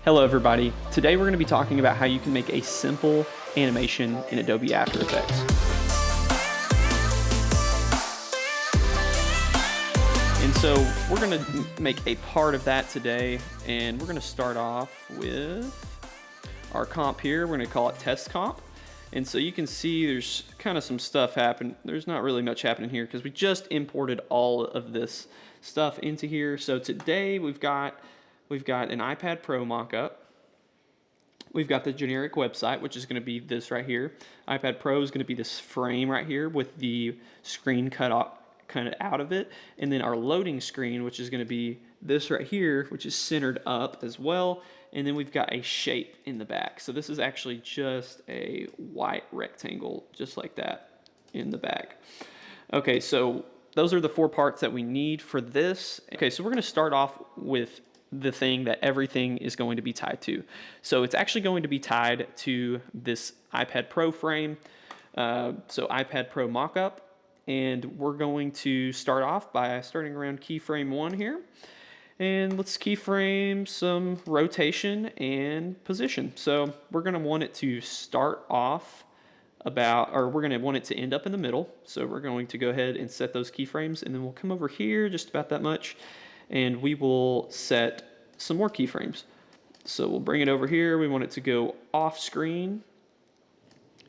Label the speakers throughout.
Speaker 1: Hello everybody. Today we're going to be talking about how you can make a simple animation in Adobe After Effects. And so we're going to make a part of that today, and we're going to start off with our comp here. We're going to call it test comp. And so you can see there's kind of some stuff happen. There's not really much happening here because we just imported all of this stuff into here. So today we've got an iPad Pro mockup. We've got the generic website, which is going to be this right here. iPad Pro is going to be this frame right here with the screen cut out of it. And then our loading screen, which is going to be this right here, which is centered up as well. And then we've got a shape in the back. So this is actually just a white rectangle, just like that in the back. Okay, so those are the 4 parts that we need for this. Okay, so we're going to start off with the thing that everything is going to be tied to. So it's actually going to be tied to this iPad Pro frame, so iPad Pro mockup, and we're going to start off by starting around keyframe 1 here, and let's keyframe some rotation and position. So we're going to want it to start off we're going to want it to end up in the middle. So we're going to go ahead and set those keyframes, and then we'll come over here just about that much, and we will set some more keyframes. So we'll bring it over here. We want it to go off screen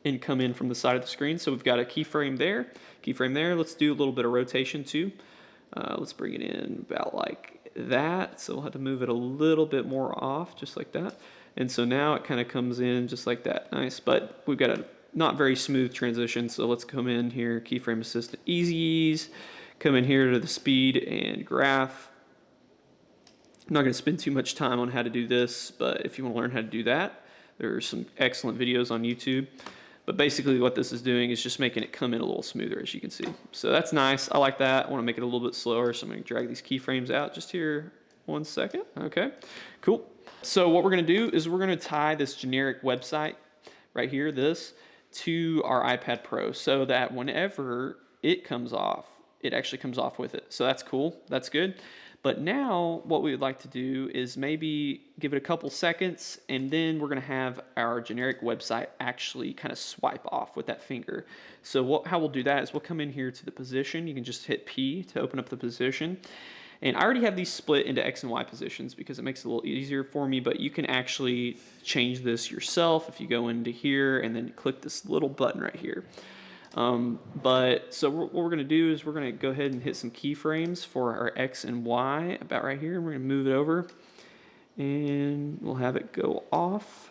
Speaker 1: and come in from the side of the screen. So we've got a keyframe there. Let's do a little bit of rotation too. Let's bring it in about like that. So we'll have to move it a little bit more off, just like that. And so now it kind of comes in just like that. Nice, but we've got a not very smooth transition. So let's come in here, keyframe assistant, easy ease. Come in here to the speed and graph. I'm not going to spend too much time on how to do this, but if you want to learn how to do that, there are some excellent videos on YouTube. But basically what this is doing is just making it come in a little smoother, as you can see. So that's nice. I like that. I want to make it a little bit slower, so I'm going to drag these keyframes out just here 1 second. Okay, cool. So what we're going to do is we're going to tie this generic website right here, this, to our iPad Pro so that whenever it comes off, it actually comes off with it. So that's cool. That's good. But now what we would like to do is maybe give it a couple seconds, and then we're going to have our generic website actually kind of swipe off with that finger. So how we'll do that is we'll come in here to the position. You can just hit P to open up the position. And I already have these split into X and Y positions because it makes it a little easier for me, but you can actually change this yourself if you go into here and then click this little button right here. So what we're going to do is we're going to go ahead and hit some keyframes for our X and Y about right here. We're going to move it over and we'll have it go off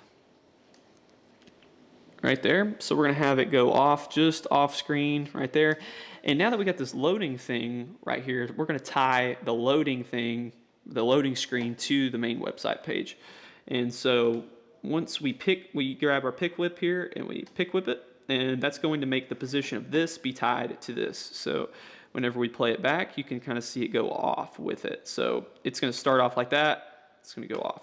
Speaker 1: right there. So we're going to have it go off just off screen right there. And now that we got this loading thing right here, we're going to tie the loading screen to the main website page. And so once we grab our pick whip here and we pick whip it, and that's going to make the position of this be tied to this. So whenever we play it back, you can kind of see it go off with it. So it's going to start off like that. It's going to go off.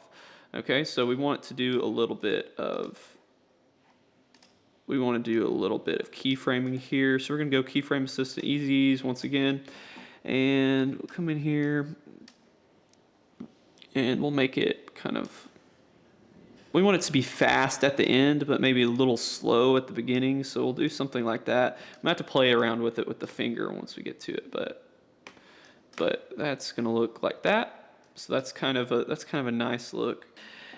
Speaker 1: Okay, so we want to do a little bit of keyframing here. So we're going to go keyframe assistant easy ease once again. And we'll come in here and we'll make it we want it to be fast at the end, but maybe a little slow at the beginning. So we'll do something like that. I'm gonna have to play around with it with the finger once we get to it, but that's gonna look like that. So that's kind of a nice look.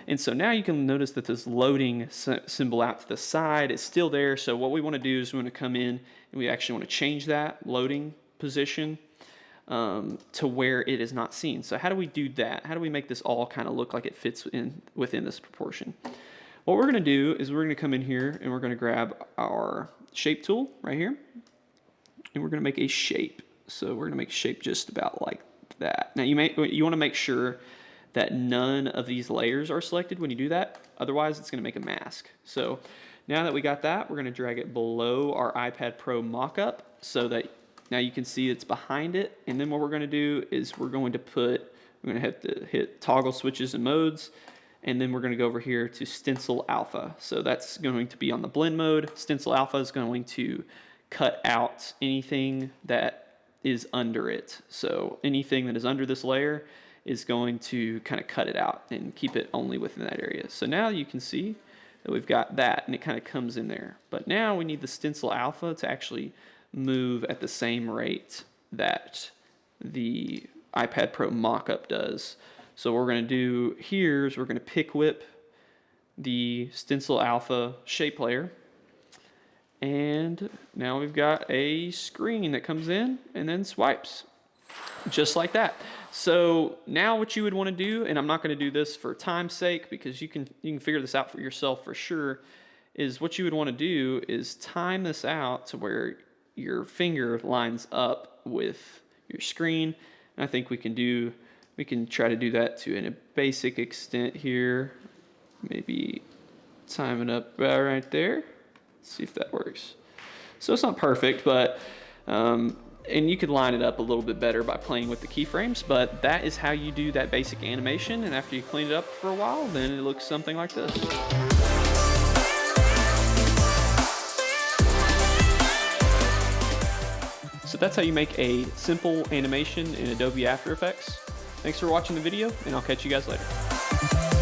Speaker 1: And so now you can notice that this loading symbol out to the side is still there. So what we want to do is we want to come in and we actually want to change that loading position to where it is not seen. So how do we do that? How do we make this all kind of look like it fits within this proportion? What we're going to do is we're going to come in here and we're going to grab our shape tool right here, and we're going to make a shape. So we're going to make a shape just about like that. Now you want to make sure that none of these layers are selected when you do that. Otherwise, it's going to make a mask. So now that we got that, we're going to drag it below our iPad Pro mockup so that now you can see it's behind it. And then what we're going to do is we're going to have to hit toggle switches and modes. And then we're going to go over here to stencil alpha. So that's going to be on the blend mode. Stencil alpha is going to cut out anything that is under it. So anything that is under this layer is going to kind of cut it out and keep it only within that area. So now you can see that we've got that, and it kind of comes in there. But now we need the stencil alpha to actually move at the same rate that the iPad Pro mock-up does. So what we're going to do here is we're going to pick whip the stencil alpha shape layer, and now we've got a screen that comes in and then swipes just like that. So now what you would want to do, and I'm not going to do this for time's sake because you can figure this out for yourself for sure, is what you would want to do is time this out to where your finger lines up with your screen. And I think we can try to do that to a basic extent here. Maybe time it up right there. Let's see if that works. So it's not perfect, but and you could line it up a little bit better by playing with the keyframes, but that is how you do that basic animation. And after you clean it up for a while, then it looks something like this. So that's how you make a simple animation in Adobe After Effects. Thanks for watching the video, and I'll catch you guys later.